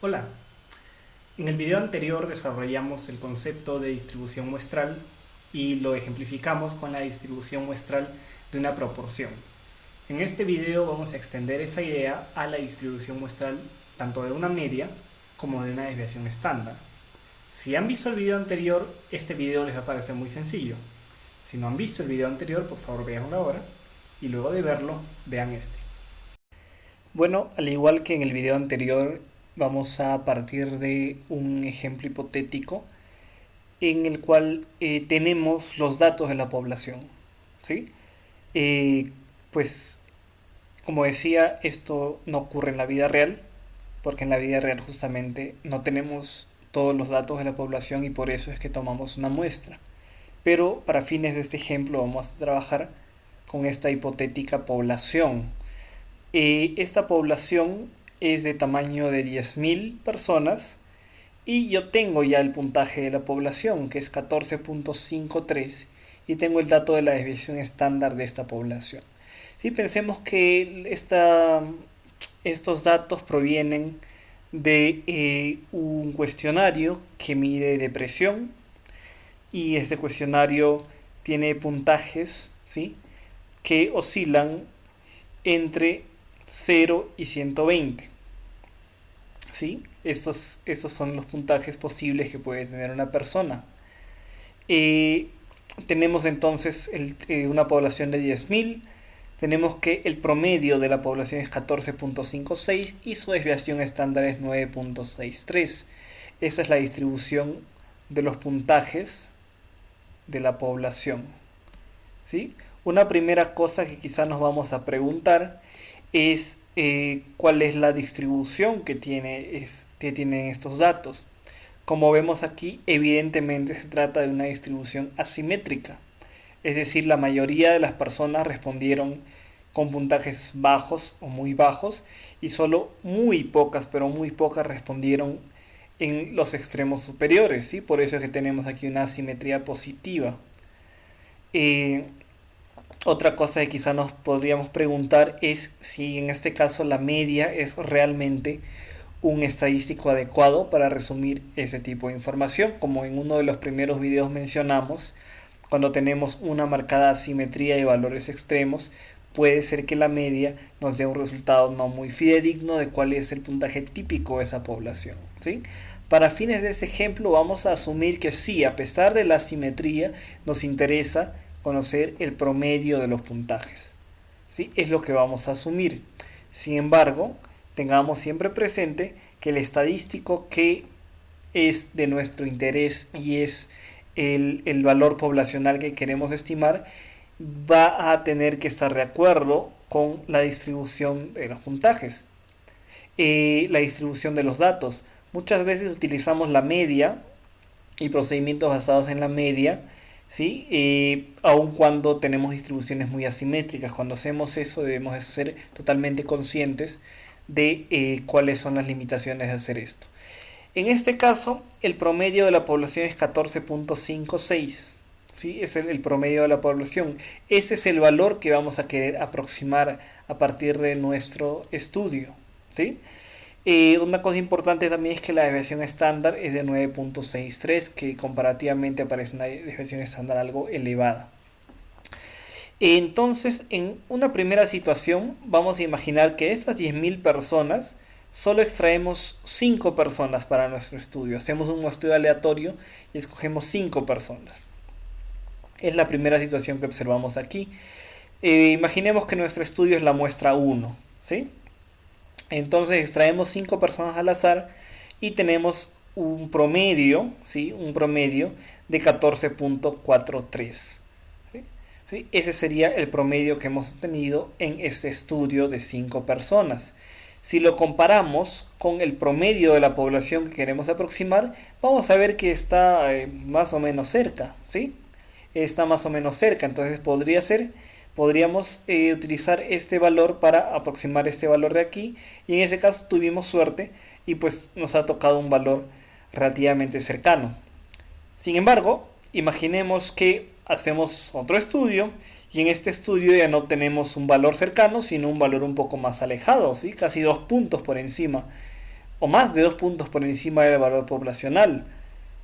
Hola, en el video anterior desarrollamos el concepto de distribución muestral y lo ejemplificamos con la distribución muestral de una proporción. En este video vamos a extender esa idea a la distribución muestral tanto de una media como de una desviación estándar. Si han visto el video anterior, este video les va a parecer muy sencillo. Si no han visto el video anterior, por favor veanlo ahora y luego de verlo, vean este. Bueno, al igual que en el video anterior, vamos a partir de un ejemplo hipotético en el cual tenemos los datos de la población, ¿sí? Eh, pues, como decía, esto no ocurre en la vida real, porque en la vida real justamente no tenemos todos los datos de la población y por eso es que tomamos una muestra. Pero para fines de este ejemplo vamos a trabajar con esta hipotética población. Esta población es de tamaño de 10.000 personas y yo tengo ya el puntaje de la población, que es 14.53, y tengo el dato de la desviación estándar de esta población. Si pensemos que estos datos provienen de un cuestionario que mide depresión y este cuestionario tiene puntajes, ¿sí?, que oscilan entre 0 y 120. ¿Sí? Estos son los puntajes posibles que puede tener una persona. Eh, Tenemos entonces una población de 10.000. Tenemos que el promedio de la población es 14.56 y su desviación estándar es 9.63. Esa es la distribución de los puntajes de la población, ¿sí? Una primera cosa que quizás nos vamos a preguntar es cuál es la distribución que tienen estos datos. Como vemos aquí, evidentemente se trata de una distribución asimétrica. Es decir, la mayoría de las personas respondieron con puntajes bajos o muy bajos y solo muy pocas, pero muy pocas respondieron en los extremos superiores, ¿sí? Por eso es que tenemos aquí una asimetría positiva. Eh, Otra cosa que quizá nos podríamos preguntar es si en este caso la media es realmente un estadístico adecuado para resumir ese tipo de información. Como en uno de los primeros videos mencionamos, cuando tenemos una marcada asimetría de valores extremos, puede ser que la media nos dé un resultado no muy fidedigno de cuál es el puntaje típico de esa población, ¿sí? Para fines de este ejemplo vamos a asumir que sí, a pesar de la asimetría, nos interesa conocer el promedio de los puntajes, ¿sí? Es lo que vamos a asumir. Sin embargo, tengamos siempre presente que el estadístico que es de nuestro interés y es el valor poblacional que queremos estimar va a tener que estar de acuerdo con la distribución de los puntajes, la distribución de los datos. Muchas veces utilizamos la media y procedimientos basados en la media, ¿sí? Aun cuando tenemos distribuciones muy asimétricas. Cuando hacemos eso debemos ser totalmente conscientes de cuáles son las limitaciones de hacer esto. En este caso, el promedio de la población es 14.56. ¿Sí? Es el promedio de la población. Ese es el valor que vamos a querer aproximar a partir de nuestro estudio, ¿sí? Una cosa importante también es que la desviación estándar es de 9.63, que comparativamente parece una desviación estándar algo elevada. Entonces, en una primera situación, vamos a imaginar que de estas 10.000 personas, solo extraemos 5 personas para nuestro estudio. Hacemos un muestreo aleatorio y escogemos 5 personas. Es la primera situación que observamos aquí. Imaginemos que nuestro estudio es la muestra 1, ¿sí? Entonces extraemos 5 personas al azar y tenemos un promedio, ¿sí?, un promedio de 14.43. ¿Sí? ¿Sí? Ese sería el promedio que hemos obtenido en este estudio de 5 personas. Si lo comparamos con el promedio de la población que queremos aproximar, vamos a ver que está más o menos cerca, ¿sí? Está más o menos cerca, entonces podríamos utilizar este valor para aproximar este valor de aquí, y en ese caso tuvimos suerte y pues nos ha tocado un valor relativamente cercano. Sin embargo, imaginemos que hacemos otro estudio y en este estudio ya no tenemos un valor cercano, sino un valor un poco más alejado, ¿sí? Casi 2 puntos por encima o más de 2 puntos por encima del valor poblacional,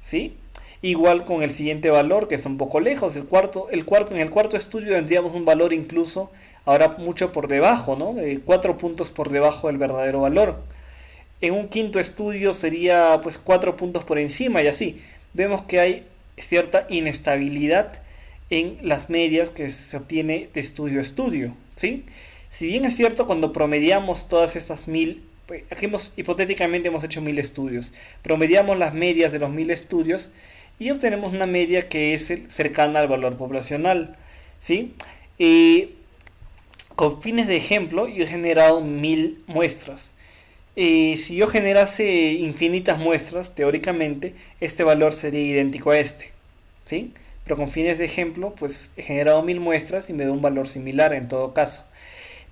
¿sí? Igual con el siguiente valor, que está un poco lejos, en el cuarto estudio tendríamos un valor incluso ahora mucho por debajo, ¿no? 4 puntos por debajo del verdadero valor. En un quinto estudio sería pues 4 puntos por encima y así. Vemos que hay cierta inestabilidad en las medias que se obtiene de estudio a estudio, ¿sí? Si bien es cierto, cuando promediamos todas estas 1000, aquí hipotéticamente hemos hecho 1000 estudios, promediamos las medias de los 1000 estudios y obtenemos una media que es cercana al valor poblacional, ¿sí? Con fines de ejemplo, yo he generado 1000 muestras. Si yo generase infinitas muestras, teóricamente, este valor sería idéntico a este, ¿sí? Pero con fines de ejemplo, pues he generado 1000 muestras y me da un valor similar en todo caso.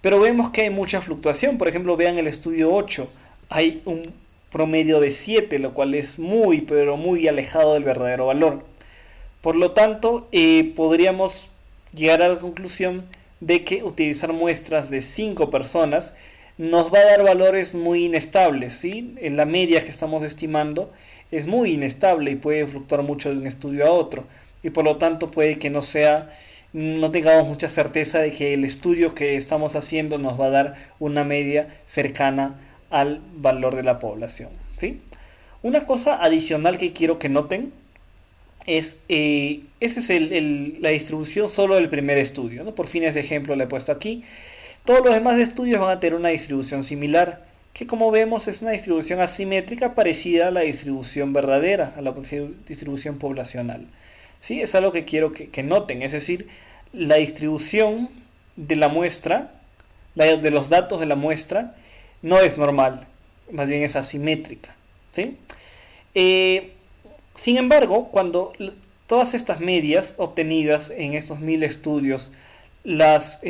Pero vemos que hay mucha fluctuación. Por ejemplo, vean el estudio 8. Hay un promedio de 7, lo cual es muy, pero muy alejado del verdadero valor. Por lo tanto, podríamos llegar a la conclusión de que utilizar muestras de 5 personas nos va a dar valores muy inestables, ¿sí? En la media que estamos estimando es muy inestable y puede fluctuar mucho de un estudio a otro. Y por lo tanto puede que no tengamos mucha certeza de que el estudio que estamos haciendo nos va a dar una media cercana al valor de la población, ¿sí? Una cosa adicional que quiero que noten esa es la distribución solo del primer estudio, ¿no? Por fines de ejemplo le he puesto aquí. Todos los demás estudios van a tener una distribución similar, que como vemos es una distribución asimétrica parecida a la distribución verdadera, a la distribución poblacional. ¿Sí? Es algo que quiero que noten, es decir, la distribución de la muestra, de los datos de la muestra, no es normal, más bien es asimétrica, ¿sí? Sin embargo, cuando todas estas medias obtenidas en estos 1000 estudios las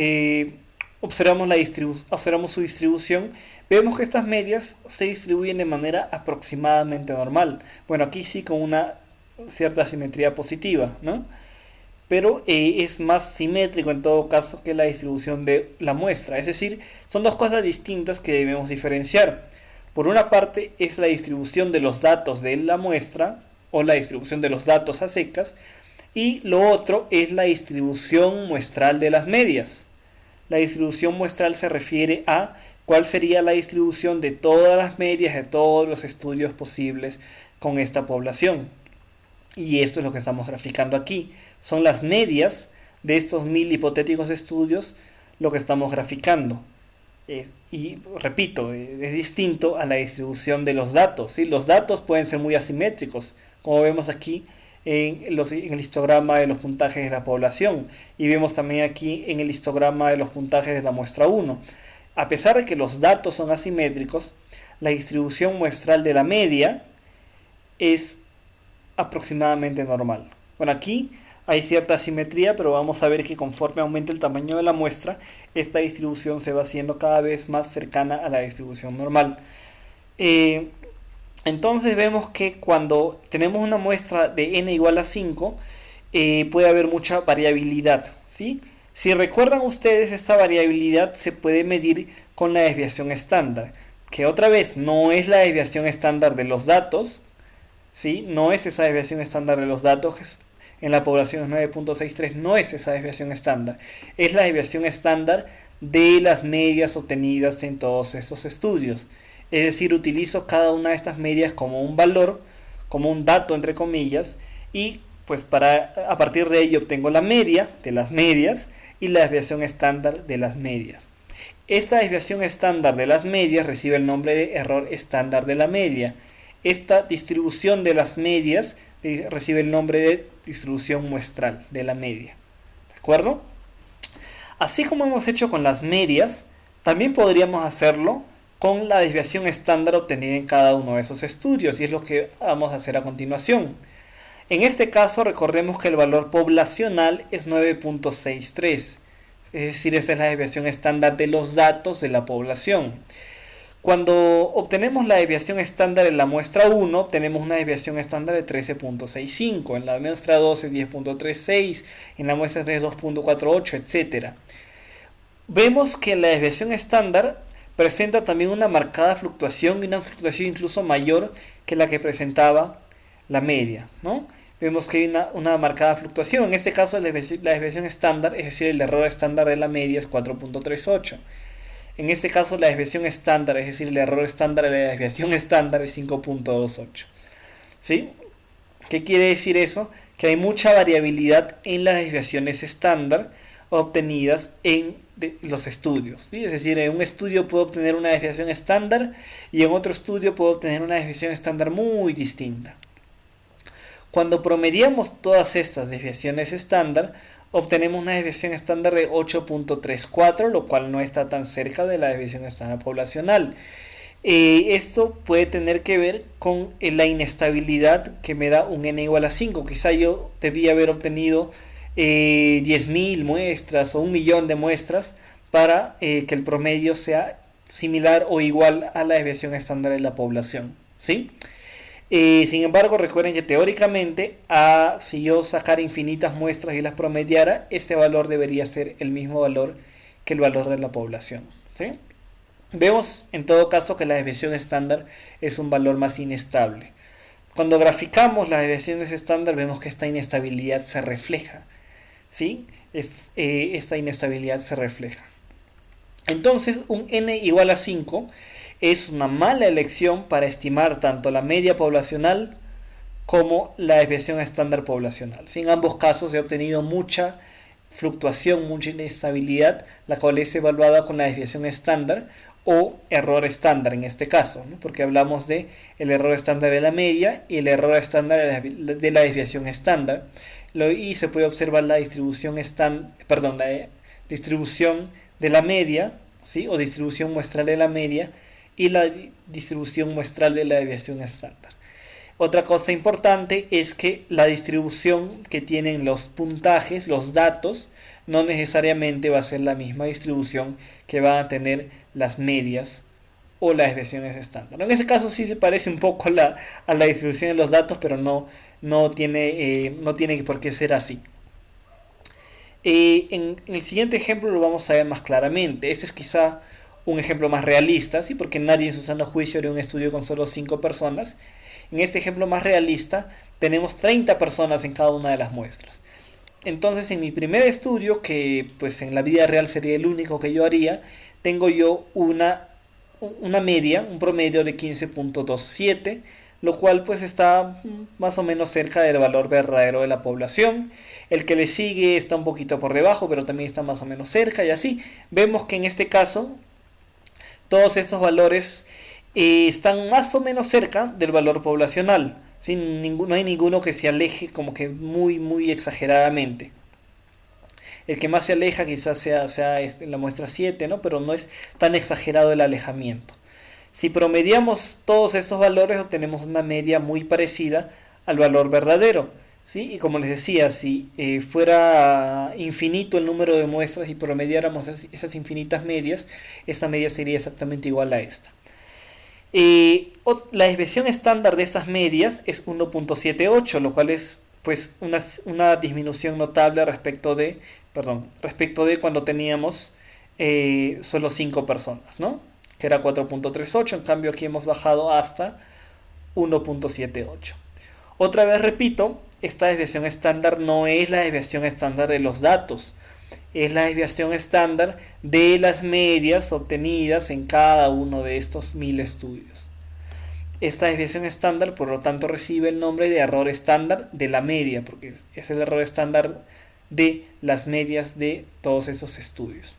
observamos su distribución, vemos que estas medias se distribuyen de manera aproximadamente normal. Bueno, aquí sí con una cierta simetría positiva, ¿no? Pero es más simétrico en todo caso que la distribución de la muestra. Es decir, son dos cosas distintas que debemos diferenciar. Por una parte es la distribución de los datos de la muestra o la distribución de los datos a secas, y lo otro es la distribución muestral de las medias. La distribución muestral se refiere a cuál sería la distribución de todas las medias de todos los estudios posibles con esta población. Y esto es lo que estamos graficando aquí. Son las medias de estos 1000 hipotéticos estudios lo que estamos graficando. Y repito, es distinto a la distribución de los datos, ¿sí? Los datos pueden ser muy asimétricos, como vemos aquí en el histograma de los puntajes de la población, y vemos también aquí en el histograma de los puntajes de la muestra 1. A pesar de que los datos son asimétricos, la distribución muestral de la media es aproximadamente normal. Bueno, aquí hay cierta asimetría, pero vamos a ver que conforme aumenta el tamaño de la muestra, esta distribución se va haciendo cada vez más cercana a la distribución normal. Entonces vemos que cuando tenemos una muestra de n igual a 5, puede haber mucha variabilidad, ¿sí? Si recuerdan ustedes, esta variabilidad se puede medir con la desviación estándar, que otra vez no es la desviación estándar de los datos, ¿sí? No es esa desviación estándar de los datos. En la población es 9.63, no es esa desviación estándar, es la desviación estándar de las medias obtenidas en todos estos estudios. Es decir, utilizo cada una de estas medias como un valor, como un dato entre comillas, y pues a partir de ello obtengo la media de las medias y la desviación estándar de las medias. Esta desviación estándar de las medias recibe el nombre de error estándar de la media. Esta distribución de las medias recibe el nombre de distribución muestral de la media. ¿De acuerdo? Así como hemos hecho con las medias, también podríamos hacerlo con la desviación estándar obtenida en cada uno de esos estudios, y es lo que vamos a hacer a continuación. En este caso, recordemos que el valor poblacional es 9.63, es decir, esa es la desviación estándar de los datos de la población. Cuando obtenemos la desviación estándar en la muestra 1, obtenemos una desviación estándar de 13.65, en la muestra 2 es 10.36, en la muestra 3 2.48, etc. Vemos que la desviación estándar presenta también una marcada fluctuación y una fluctuación incluso mayor que la que presentaba la media, ¿no? Vemos que hay una marcada fluctuación. En este caso la desviación estándar, es decir, el error estándar de la media es 4.38. En este caso la desviación estándar, es decir, el error estándar de la desviación estándar es 5.28. ¿Sí? ¿Qué quiere decir eso? Que hay mucha variabilidad en las desviaciones estándar obtenidas en los estudios, ¿sí? Es decir, en un estudio puedo obtener una desviación estándar y en otro estudio puedo obtener una desviación estándar muy distinta. Cuando promediamos todas estas desviaciones estándar, obtenemos una desviación estándar de 8.34, lo cual no está tan cerca de la desviación estándar poblacional. Esto puede tener que ver con la inestabilidad que me da un n igual a 5. Quizá yo debía haber obtenido 10.000 muestras o 1.000.000 de muestras para que el promedio sea similar o igual a la desviación estándar de la población, ¿sí? Sin embargo, recuerden que teóricamente, si yo sacara infinitas muestras y las promediara, este valor debería ser el mismo valor que el valor de la población, ¿sí? Vemos en todo caso que la desviación estándar es un valor más inestable. Cuando graficamos las desviaciones estándar vemos que esta inestabilidad se refleja, ¿sí? Esta inestabilidad se refleja. Entonces un n igual a 5 es una mala elección para estimar tanto la media poblacional como la desviación estándar poblacional. En ambos casos he obtenido mucha fluctuación, mucha inestabilidad, la cual es evaluada con la desviación estándar o error estándar en este caso, ¿no? Porque hablamos de el error estándar de la media y el error estándar de la desviación estándar, y se puede observar la distribución la distribución de la media, ¿sí? O distribución muestral de la media y la distribución muestral de la desviación estándar. Otra cosa importante es que la distribución que tienen los puntajes, los datos, no necesariamente va a ser la misma distribución que van a tener las medias o las desviaciones estándar. En ese caso sí se parece un poco a la distribución de los datos, pero no tiene por qué ser así. En el siguiente ejemplo lo vamos a ver más claramente. Este es quizá un ejemplo más realista, ¿sí? Porque nadie en su sano juicio haría un estudio con solo 5 personas. En este ejemplo más realista tenemos 30 personas en cada una de las muestras. Entonces en mi primer estudio, que pues en la vida real sería el único que yo haría, tengo yo una media, un promedio de 15.27, lo cual pues está más o menos cerca del valor verdadero de la población. El que le sigue está un poquito por debajo, pero también está más o menos cerca, y así vemos que en este caso todos estos valores están más o menos cerca del valor poblacional. ¿Sí? No hay ninguno que se aleje como que muy exageradamente. El que más se aleja quizás sea la muestra 7, ¿no? Pero no es tan exagerado el alejamiento. Si promediamos todos estos valores obtenemos una media muy parecida al valor verdadero, ¿sí? Y como les decía, si fuera infinito el número de muestras y promediáramos esas infinitas medias, esta media sería exactamente igual a esta. La desviación estándar de estas medias es 1.78, lo cual es pues una disminución notable respecto de cuando teníamos solo 5 personas, ¿no? Que era 4.38, en cambio aquí hemos bajado hasta 1.78. Otra vez repito, esta desviación estándar no es la desviación estándar de los datos, es la desviación estándar de las medias obtenidas en cada uno de estos 1000 estudios. Esta desviación estándar, por lo tanto, recibe el nombre de error estándar de la media, porque es el error estándar de las medias de todos esos estudios.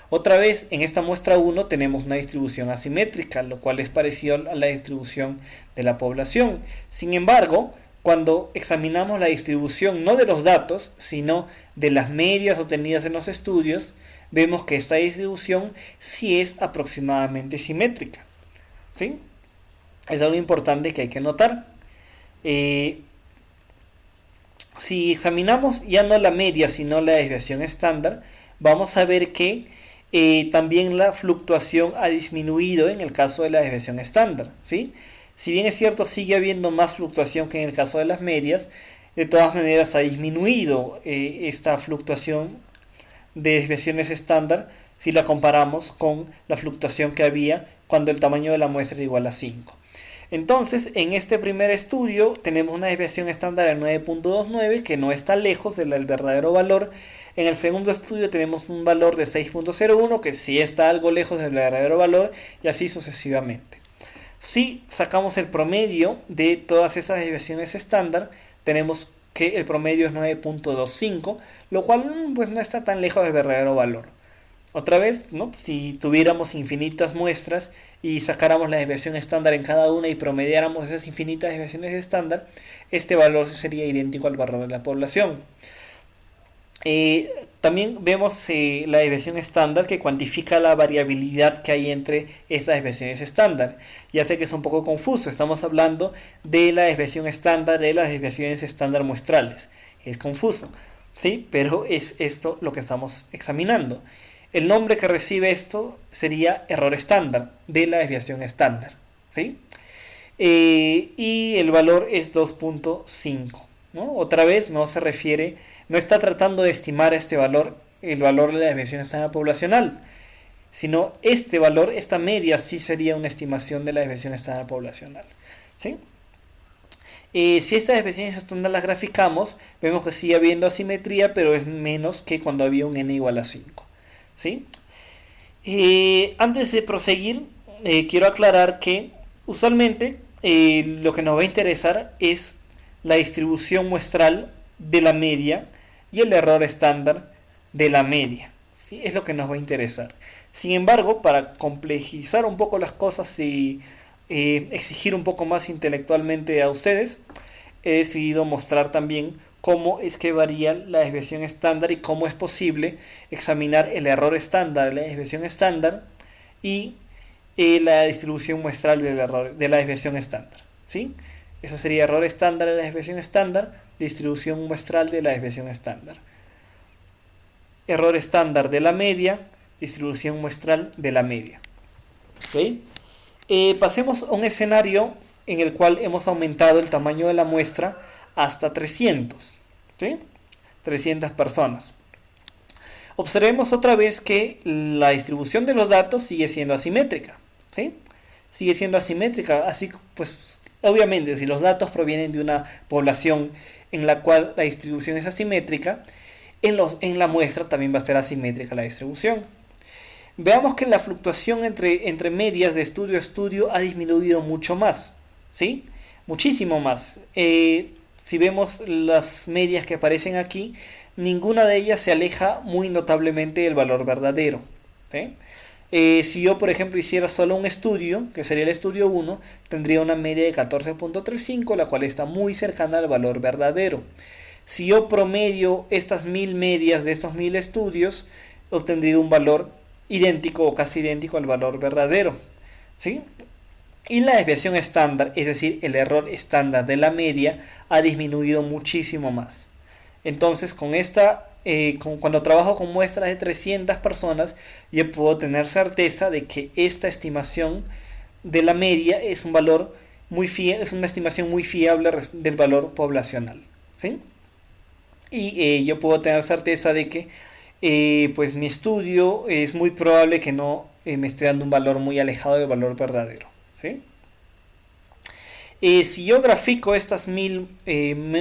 Otra vez, en esta muestra 1 tenemos una distribución asimétrica, lo cual es parecido a la distribución de la población. Sin embargo, cuando examinamos la distribución no de los datos, sino de las medias obtenidas en los estudios, vemos que esta distribución sí es aproximadamente simétrica, ¿sí? Es algo importante que hay que notar. Si examinamos ya no la media, sino la desviación estándar, vamos a ver que también la fluctuación ha disminuido en el caso de la desviación estándar, ¿sí? Si bien es cierto, sigue habiendo más fluctuación que en el caso de las medias, de todas maneras ha disminuido esta fluctuación de desviaciones estándar si la comparamos con la fluctuación que había cuando el tamaño de la muestra era igual a 5. Entonces, en este primer estudio tenemos una desviación estándar de 9.29, que no está lejos del verdadero valor. En el segundo estudio tenemos un valor de 6.01, que sí está algo lejos del verdadero valor, y así sucesivamente. Si sacamos el promedio de todas esas desviaciones estándar, tenemos que el promedio es 9.25, lo cual pues no está tan lejos del verdadero valor. Otra vez, ¿no? Si tuviéramos infinitas muestras y sacáramos la desviación estándar en cada una y promediáramos esas infinitas desviaciones estándar, este valor sería idéntico al valor de la población. También vemos la desviación estándar, que cuantifica la variabilidad que hay entre estas desviaciones estándar. Ya sé que es un poco confuso, estamos hablando de la desviación estándar de las desviaciones estándar muestrales. Es confuso, ¿sí? Pero es esto lo que estamos examinando. El nombre que recibe esto sería error estándar de la desviación estándar, ¿sí? Y el valor es 2.5, ¿no? Otra vez no está tratando de estimar este valor, el valor de la desviación estándar poblacional, sino este valor, esta media sí sería una estimación de la desviación estándar poblacional, ¿sí? Si estas desviaciones estándar las graficamos, vemos que sigue habiendo asimetría, pero es menos que cuando había un n igual a 5. ¿Sí? Antes de proseguir, quiero aclarar que usualmente lo que nos va a interesar es la distribución muestral de la media y el error estándar de la media, ¿sí? Es lo que nos va a interesar. Sin embargo, para complejizar un poco las cosas y exigir un poco más intelectualmente a ustedes, he decidido mostrar también cómo es que varía la desviación estándar y cómo es posible examinar el error estándar de la desviación estándar y la distribución muestral del error de la desviación estándar, ¿sí? Eso sería error estándar de la desviación estándar, distribución muestral de la desviación estándar. Error estándar de la media, distribución muestral de la media. ¿Okay? Pasemos a un escenario en el cual hemos aumentado el tamaño de la muestra hasta 300, ¿sí? 300 personas. Observemos otra vez que la distribución de los datos sigue siendo asimétrica, ¿sí? Sigue siendo asimétrica, así pues obviamente si los datos provienen de una población en la cual la distribución es asimétrica, en la muestra también va a ser asimétrica la distribución. Veamos que la fluctuación entre medias de estudio a estudio ha disminuido mucho más, ¿sí? Muchísimo más. Si vemos las medias que aparecen aquí, ninguna de ellas se aleja muy notablemente del valor verdadero, ¿sí? Si yo, por ejemplo, hiciera solo un estudio, que sería el estudio 1, tendría una media de 14.35, la cual está muy cercana al valor verdadero. Si yo promedio estas 1000 medias de estos 1000 estudios, obtendría un valor idéntico o casi idéntico al valor verdadero, ¿sí? Y la desviación estándar, es decir, el error estándar de la media, ha disminuido muchísimo más. Entonces, cuando trabajo con muestras de 300 personas, yo puedo tener certeza de que esta estimación de la media es un valor es una estimación muy fiable del valor poblacional, ¿sí? Y yo puedo tener certeza de que pues mi estudio es muy probable que no me esté dando un valor muy alejado del valor verdadero, ¿sí? Si yo grafico estas 1000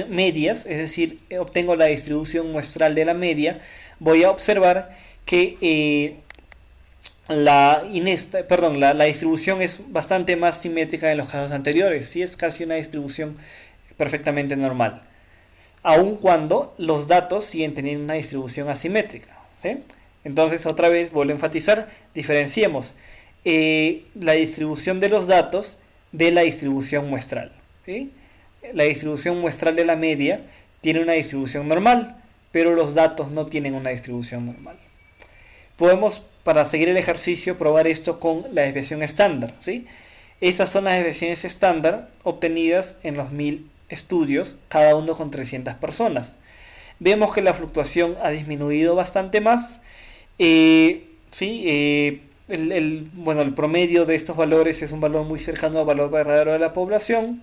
medias, es decir, obtengo la distribución muestral de la media, voy a observar que la distribución es bastante más simétrica en los casos anteriores, ¿sí? Es casi una distribución perfectamente normal, aun cuando los datos siguen teniendo una distribución asimétrica, ¿sí? Entonces, otra vez vuelvo a enfatizar, diferenciemos la distribución de los datos de la distribución muestral, ¿sí? La distribución muestral de la media tiene una distribución normal, pero los datos no tienen una distribución normal. Podemos, para seguir el ejercicio, probar esto con la desviación estándar, ¿sí? Estas son las desviaciones estándar obtenidas en los 1000 estudios, cada uno con 300 personas. Vemos que la fluctuación ha disminuido bastante más, ¿sí? El promedio de estos valores es un valor muy cercano al valor verdadero de la población,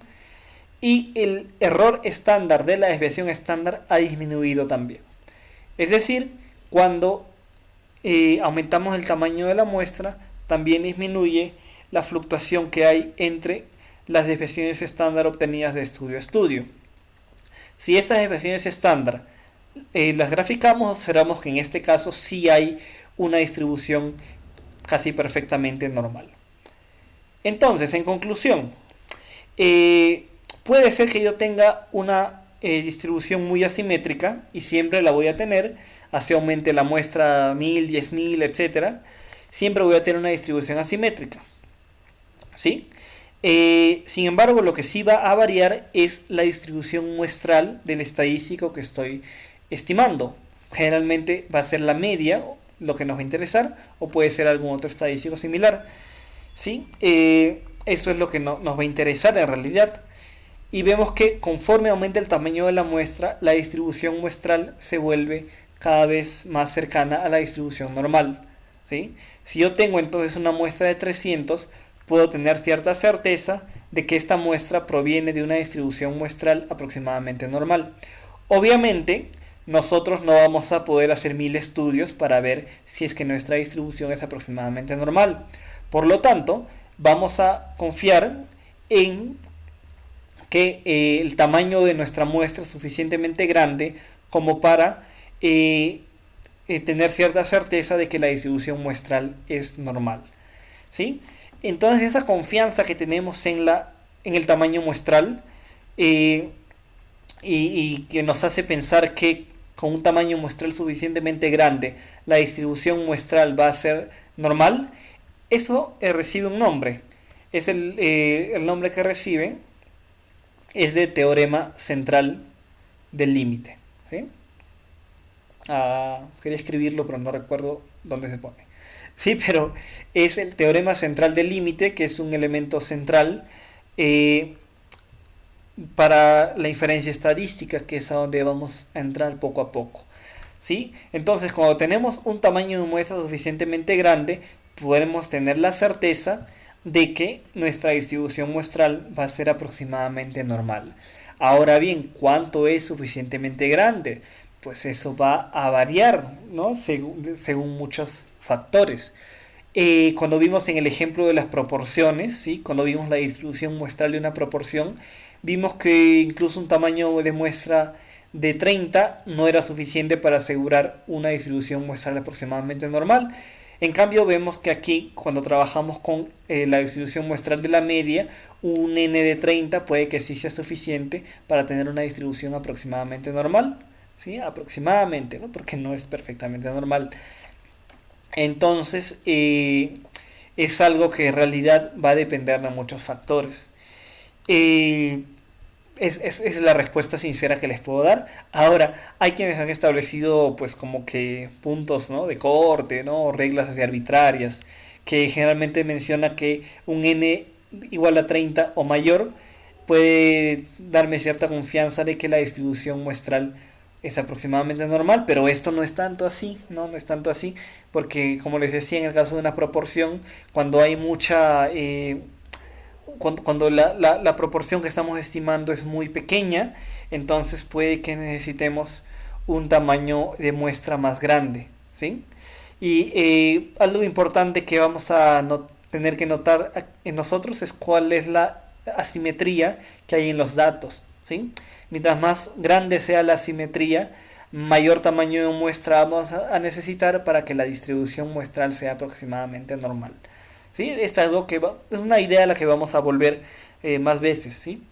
y el error estándar de la desviación estándar ha disminuido también. Es decir, cuando aumentamos el tamaño de la muestra, también disminuye la fluctuación que hay entre las desviaciones estándar obtenidas de estudio a estudio. Si estas desviaciones estándar las graficamos, observamos que en este caso sí hay una distribución casi perfectamente normal. Entonces, en conclusión, puede ser que yo tenga una distribución muy asimétrica y siempre la voy a tener, así aumente la muestra 1000, 10.000, etc. Siempre voy a tener una distribución asimétrica, ¿sí? Sin embargo, lo que sí va a variar es la distribución muestral del estadístico que estoy estimando. Generalmente va a ser la media lo que nos va a interesar, o puede ser algún otro estadístico similar, ¿sí? Eso es lo que nos va a interesar en realidad. Y vemos que conforme aumenta el tamaño de la muestra, la distribución muestral se vuelve cada vez más cercana a la distribución normal, ¿sí? Si yo tengo entonces una muestra de 300, puedo tener cierta certeza de que esta muestra proviene de una distribución muestral aproximadamente normal. Obviamente, nosotros no vamos a poder hacer 1000 estudios para ver si es que nuestra distribución es aproximadamente normal. Por lo tanto, vamos a confiar en que el tamaño de nuestra muestra es suficientemente grande como para tener cierta certeza de que la distribución muestral es normal, ¿sí? Entonces esa confianza que tenemos en el tamaño muestral y que nos hace pensar que con un tamaño muestral suficientemente grande la distribución muestral va a ser normal, eso recibe un nombre. Es el nombre que recibe es de teorema central del límite, ¿sí? Quería escribirlo, pero no recuerdo dónde se pone. Sí, pero es el teorema central del límite, que es un elemento central para la inferencia estadística, que es a donde vamos a entrar poco a poco, ¿sí? Entonces, cuando tenemos un tamaño de muestra suficientemente grande, podremos tener la certeza de que nuestra distribución muestral va a ser aproximadamente normal. Ahora bien, ¿cuánto es suficientemente grande? Pues eso va a variar, ¿no? Según muchos factores. Cuando vimos en el ejemplo de las proporciones, ¿sí? Cuando vimos la distribución muestral de una proporción, vimos que incluso un tamaño de muestra de 30 no era suficiente para asegurar una distribución muestral aproximadamente normal. En cambio vemos que aquí, cuando trabajamos con la distribución muestral de la media, un n de 30 puede que sí sea suficiente para tener una distribución aproximadamente normal, ¿sí? Aproximadamente, ¿no? Porque no es perfectamente normal. Entonces, es algo que en realidad va a depender de muchos factores. Es la respuesta sincera que les puedo dar. Ahora, hay quienes han establecido pues como que puntos, ¿no?, de corte, ¿no?, reglas así arbitrarias, que generalmente menciona que un n igual a 30 o mayor puede darme cierta confianza de que la distribución muestral es aproximadamente normal, pero esto no es tanto así, no es tanto así, porque como les decía, en el caso de una proporción, cuando hay mucha cuando la proporción que estamos estimando es muy pequeña, entonces puede que necesitemos un tamaño de muestra más grande, ¿sí? Y algo importante que vamos a tener que notar en nosotros es cuál es la asimetría que hay en los datos, ¿sí? Mientras más grande sea la asimetría, mayor tamaño de muestra vamos a necesitar para que la distribución muestral sea aproximadamente normal. ¿Sí? Es algo que es una idea a la que vamos a volver más veces, ¿sí?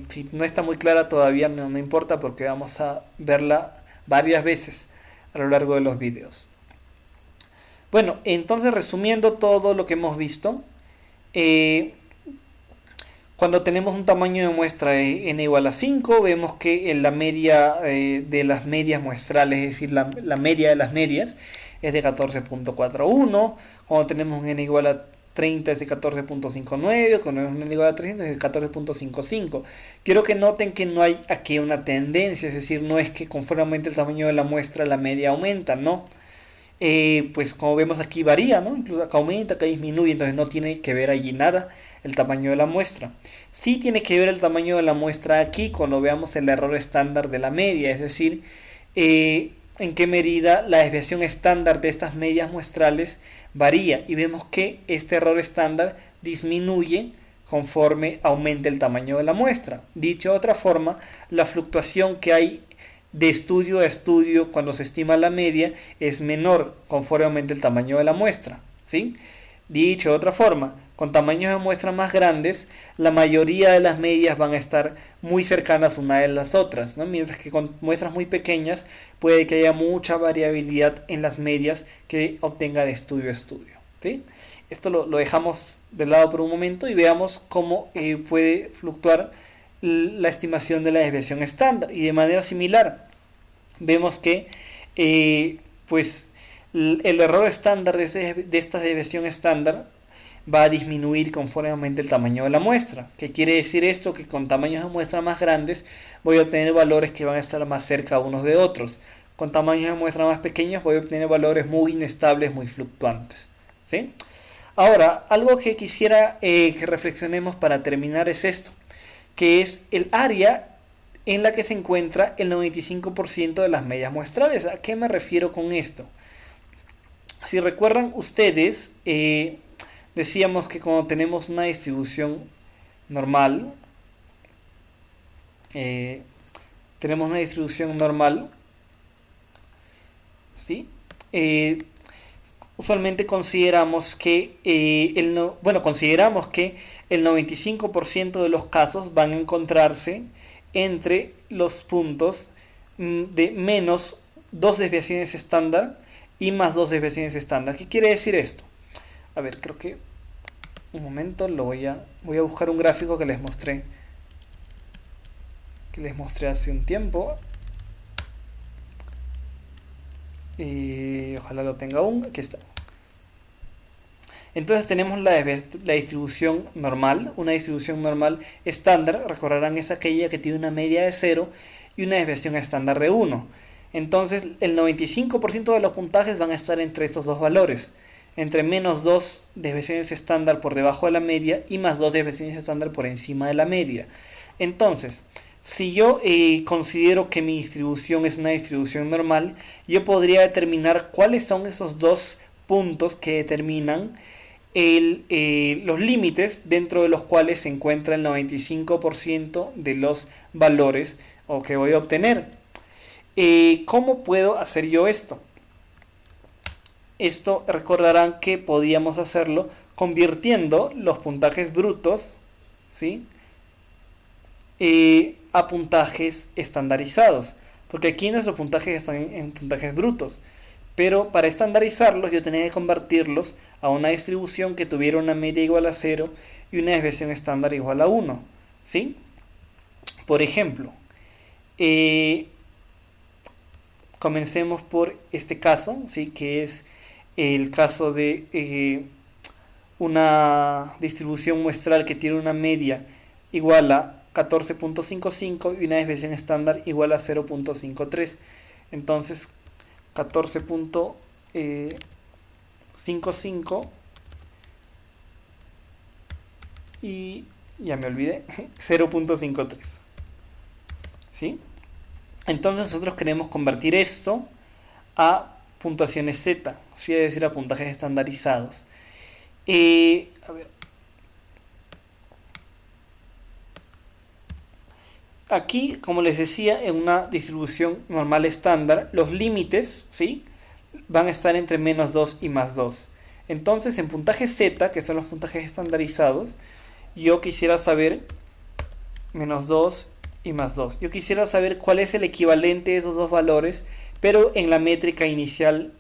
Si no está muy clara todavía no importa, porque vamos a verla varias veces a lo largo de los videos. Bueno, entonces resumiendo todo lo que hemos visto, cuando tenemos un tamaño de muestra de n igual a 5, vemos que en la media de las medias muestrales, es decir, la media de las medias, es de 14.41. Cuando tenemos un n igual a 30 es de 14.59, cuando tenemos un n igual a 300 es de 14.55. Quiero que noten que no hay aquí una tendencia, es decir, no es que conforme aumenta el tamaño de la muestra la media aumenta, no. Pues como vemos aquí varía, ¿no? Incluso acá aumenta, acá disminuye, entonces no tiene que ver allí nada el tamaño de la muestra. Sí tiene que ver el tamaño de la muestra aquí cuando veamos el error estándar de la media, es decir, en qué medida la desviación estándar de estas medias muestrales varía y vemos que este error estándar disminuye conforme aumente el tamaño de la muestra. Dicho de otra forma, la fluctuación que hay de estudio a estudio cuando se estima la media es menor conforme aumente el tamaño de la muestra, ¿sí? Dicho de otra forma, con tamaños de muestra más grandes, la mayoría de las medias van a estar muy cercanas una de las otras, ¿no? Mientras que con muestras muy pequeñas puede que haya mucha variabilidad en las medias que obtenga de estudio a estudio, ¿sí? Esto lo dejamos de lado por un momento y veamos cómo puede fluctuar la estimación de la desviación estándar. Y de manera similar, vemos que pues el error estándar de esta desviación estándar va a disminuir conforme aumente el tamaño de la muestra. ¿Qué quiere decir esto? Que con tamaños de muestra más grandes voy a obtener valores que van a estar más cerca unos de otros. Con tamaños de muestra más pequeños voy a obtener valores muy inestables, muy fluctuantes, ¿sí? Ahora, algo que quisiera que reflexionemos para terminar es esto, que es el área en la que se encuentra el 95% de las medias muestrales. ¿A qué me refiero con esto? Si recuerdan ustedes, decíamos que cuando tenemos una distribución normal, tenemos una distribución normal, ¿sí? Usualmente consideramos que consideramos que el 95% de los casos van a encontrarse entre los puntos de menos 2 desviaciones estándar y más 2 desviaciones estándar. ¿Qué quiere decir esto? A ver, creo que un momento voy a buscar un gráfico que les mostré hace un tiempo. Ojalá lo tenga aún. Aquí está. Entonces tenemos la distribución normal. Una distribución normal estándar, recordarán, es aquella que tiene una media de 0 y una desviación estándar de 1. Entonces el 95% de los puntajes van a estar entre estos dos valores, entre menos 2 desviaciones estándar por debajo de la media y más 2 desviaciones estándar por encima de la media. Entonces, si yo considero que mi distribución es una distribución normal, yo podría determinar cuáles son esos dos puntos que determinan los límites dentro de los cuales se encuentra el 95% de los valores o que voy a obtener. ¿Cómo puedo hacer yo esto? Esto recordarán que podíamos hacerlo convirtiendo los puntajes brutos, ¿sí? A puntajes estandarizados, porque aquí nuestros puntajes están en puntajes brutos, pero para estandarizarlos yo tenía que convertirlos a una distribución que tuviera una media igual a 0 y una desviación estándar igual a 1, ¿sí? Por ejemplo, comencemos por este caso, ¿sí? Que es el caso de una distribución muestral que tiene una media igual a 14.55 y una desviación estándar igual a 0.53. Entonces 14.55 y ya me olvidé, 0.53, ¿sí? Entonces nosotros queremos convertir esto a puntuaciones Z, ¿sí? Es decir, a puntajes estandarizados. A ver. Aquí, como les decía, en una distribución normal estándar, los límites, ¿sí?, van a estar entre menos 2 y más 2. Entonces, en puntaje Z, que son los puntajes estandarizados, yo quisiera saber menos 2 y más 2. Yo quisiera saber cuál es el equivalente de esos dos valores, pero en la métrica inicial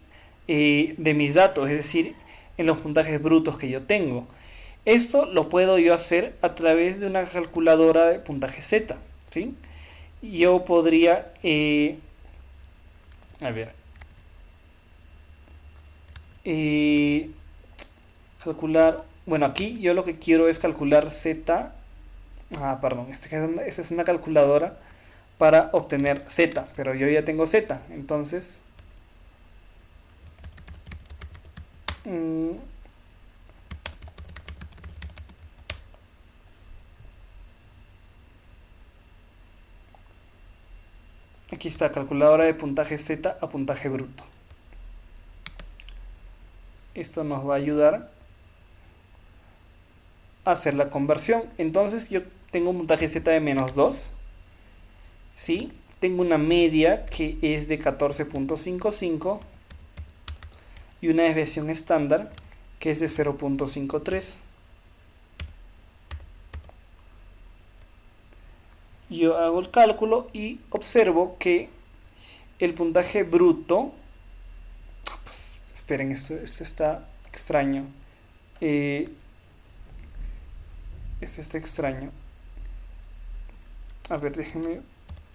de mis datos, es decir, en los puntajes brutos que yo tengo. Esto lo puedo yo hacer a través de una calculadora de puntaje Z, ¿sí? Yo podría calcular, bueno, aquí yo lo que quiero es calcular Z. Perdón, esta es una calculadora para obtener Z, pero yo ya tengo Z, entonces Aquí está, calculadora de puntaje Z a puntaje bruto. Esto nos va a ayudar a hacer la conversión. Entonces yo tengo un puntaje Z de -2, ¿sí? Tengo una media que es de 14.55 y una desviación estándar que es de 0.53. Yo hago el cálculo y observo que el puntaje bruto, pues, esperen, esto está extraño. Esto está extraño. A ver, déjenme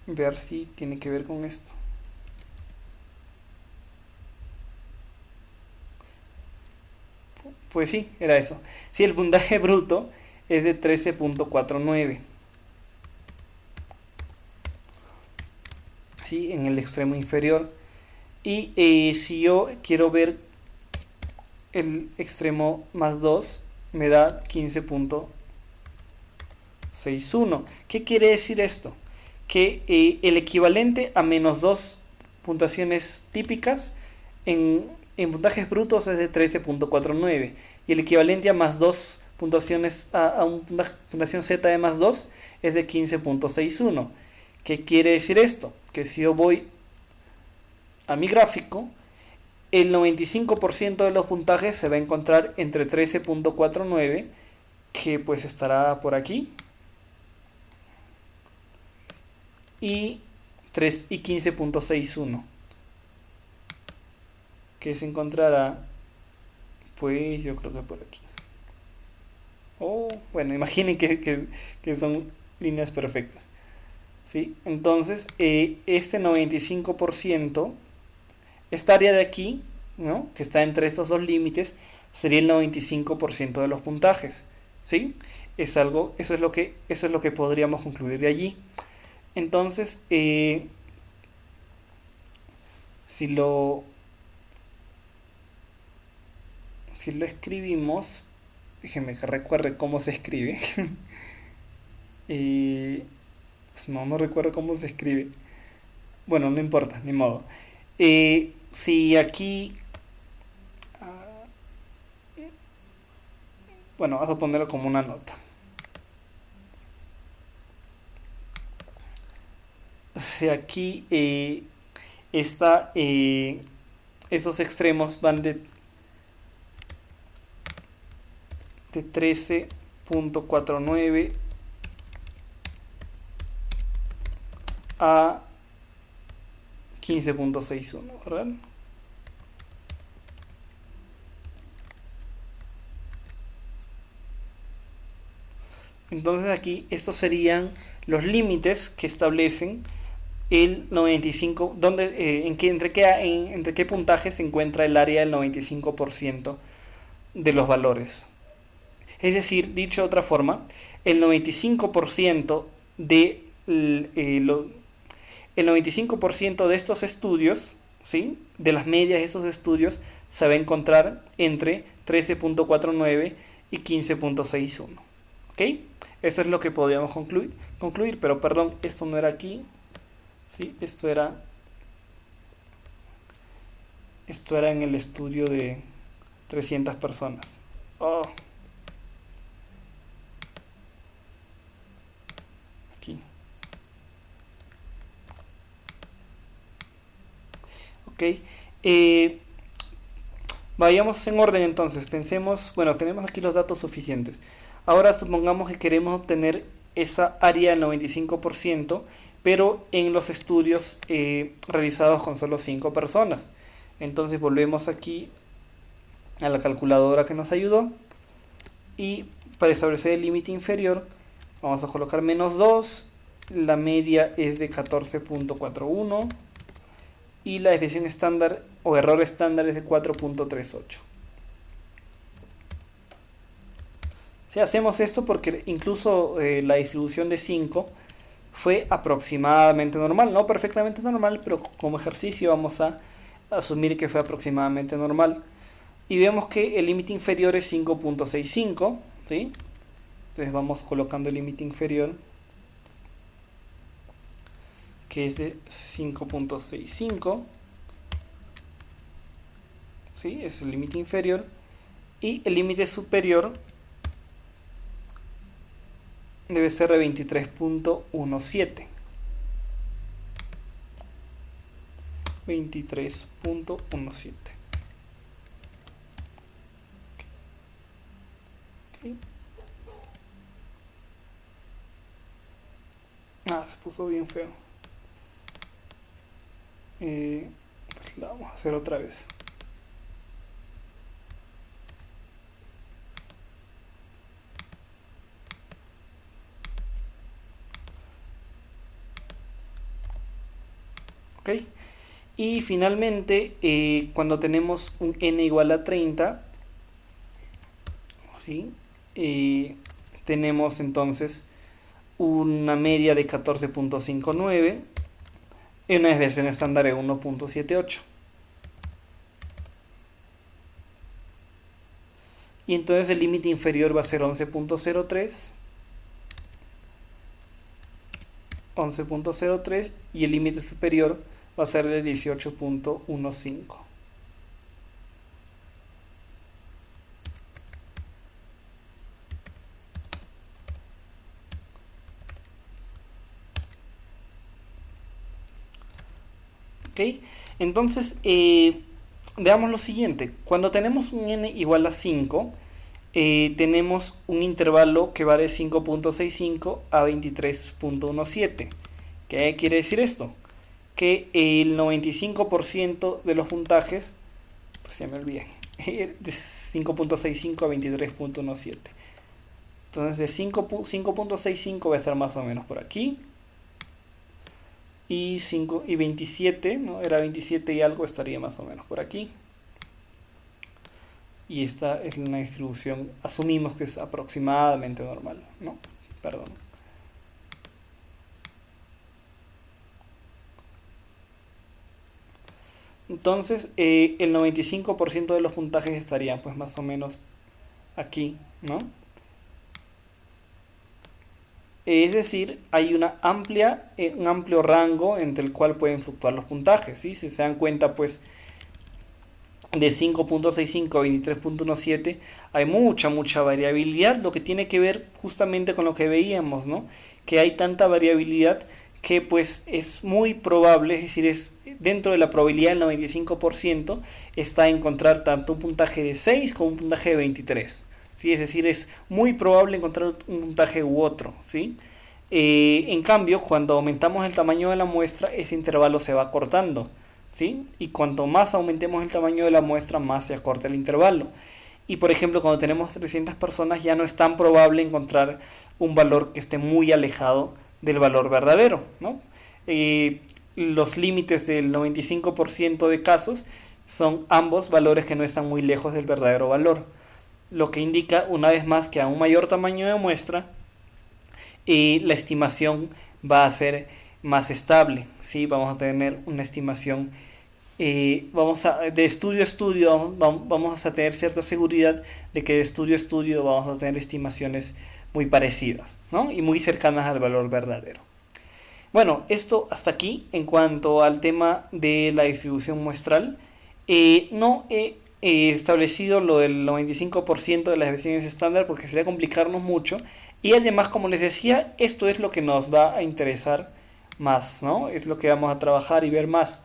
ver si tiene que ver con esto. Pues sí, era eso. Sí, el puntaje bruto es de 13.49. Sí, en el extremo inferior. Y si yo quiero ver el extremo +2, me da 15.61. ¿Qué quiere decir esto? Que el equivalente a -2 puntuaciones típicas en puntajes brutos es de 13.49 y el equivalente a +2 puntuaciones a una puntuación Z de +2 es de 15.61. ¿Qué quiere decir esto? Que si yo voy a mi gráfico, el 95% de los puntajes se va a encontrar entre 13.49, que pues estará por aquí, y 15.61, que se encontrará, pues yo creo que por aquí. Bueno, imaginen que son líneas perfectas, ¿sí? Entonces, este 95%, esta área de aquí, ¿no?, que está entre estos dos límites, sería el 95% de los puntajes, ¿sí? Eso es lo que podríamos concluir de allí. Entonces, si lo escribimos, déjenme que recuerde cómo se escribe. Pues no recuerdo cómo se escribe. Bueno, no importa, ni modo. Si aquí, bueno, vamos a ponerlo como una nota. Si aquí estos extremos van de 13.49 a 15.61, ¿verdad? Entonces aquí estos serían los límites que establecen el 95, entre qué puntaje se encuentra el área del 95% de los valores. Es decir, dicho de otra forma, el 95% de el 95% de estos estudios, ¿sí?, de las medias de estos estudios, se va a encontrar entre 13.49 y 15.61. ¿Ok? Eso es lo que podríamos concluir, pero perdón, esto no era aquí, ¿sí? Esto era en el estudio de 300 personas. Aquí. Ok. Vayamos en orden entonces. Pensemos, bueno, tenemos aquí los datos suficientes. Ahora supongamos que queremos obtener esa área del 95%, pero en los estudios realizados con solo 5 personas. Entonces volvemos aquí a la calculadora que nos ayudó y para establecer el límite inferior vamos a colocar -2, la media es de 14.41 y la desviación estándar o error estándar es de 4.38. Si hacemos esto porque incluso la distribución de 5 fue aproximadamente normal, no perfectamente normal, pero como ejercicio vamos a asumir que fue aproximadamente normal. Y vemos que el límite inferior es 5.65, ¿sí? Entonces vamos colocando el límite inferior, que es de 5.65, ¿sí? Es el límite inferior, y el límite superior debe ser de 23.17. 23.17. Okay. Se puso bien feo. Pues la vamos a hacer otra vez. Ok. Y finalmente, cuando tenemos un n igual a 30, ¿sí? Tenemos entonces una media de 14.59 y una desviación estándar de 1.78. Y entonces el límite inferior va a ser 11.03 y el límite superior va a ser de 18.15. ¿Ok? Entonces, veamos lo siguiente. Cuando tenemos un n igual a 5, tenemos un intervalo que va de 5.65 a 23.17. ¿Qué quiere decir esto? Que el 95% de los puntajes, pues ya me olvidé, de 5.65 a 23.17. Entonces de 5.65 va a estar más o menos por aquí. Y 27, ¿no? Era 27 y algo, estaría más o menos por aquí. Y esta es una distribución, asumimos que es aproximadamente normal, ¿no? Perdón. Entonces, el 95% de los puntajes estarían pues más o menos aquí, ¿no? Es decir, hay un amplio rango entre el cual pueden fluctuar los puntajes, ¿sí? Si se dan cuenta, pues, de 5.65 a 23.17 hay mucha variabilidad, lo que tiene que ver justamente con lo que veíamos, ¿no? Que hay tanta variabilidad que pues es muy probable, es decir, es dentro de la probabilidad del 95% está encontrar tanto un puntaje de 6 como un puntaje de 23, ¿sí? Es decir, es muy probable encontrar un puntaje u otro, ¿sí? En cambio, cuando aumentamos el tamaño de la muestra, ese intervalo se va cortando, ¿sí? Y cuanto más aumentemos el tamaño de la muestra, más se acorta el intervalo. Y por ejemplo, cuando tenemos 300 personas, ya no es tan probable encontrar un valor que esté muy alejado del valor verdadero, ¿no? Los límites del 95% de casos son ambos valores que no están muy lejos del verdadero valor, lo que indica una vez más que a un mayor tamaño de muestra la estimación va a ser más estable, ¿sí? Vamos a tener una estimación de estudio a estudio vamos a tener cierta seguridad de que de estudio a estudio vamos a tener estimaciones muy parecidas, ¿no? Y muy cercanas al valor verdadero. Bueno, esto hasta aquí en cuanto al tema de la distribución muestral. No he establecido lo del 95% de las desviaciones estándar porque sería complicarnos mucho. Y además, como les decía, esto es lo que nos va a interesar más, ¿no? Es lo que vamos a trabajar y ver más.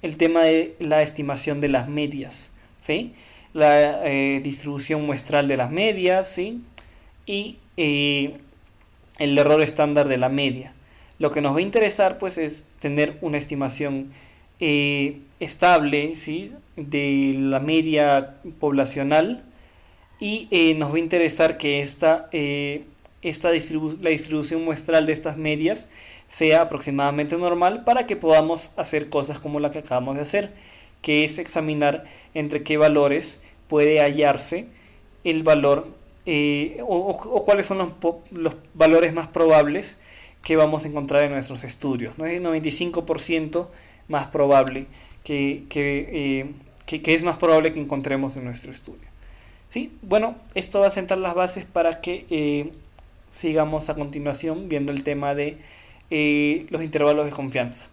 El tema de la estimación de las medias, ¿sí? La distribución muestral de las medias, ¿sí? Y el error estándar de la media. Lo que nos va a interesar, pues, es tener una estimación estable, ¿sí? De la media poblacional y nos va a interesar que la distribución muestral de estas medias sea aproximadamente normal para que podamos hacer cosas como la que acabamos de hacer, que es examinar entre qué valores puede hallarse el valor o cuáles son los valores más probables que vamos a encontrar en nuestros estudios, ¿no? Es el 95% más probable que es más probable que encontremos en nuestro estudio. ¿Sí? Bueno, esto va a sentar las bases para que sigamos a continuación viendo el tema de los intervalos de confianza.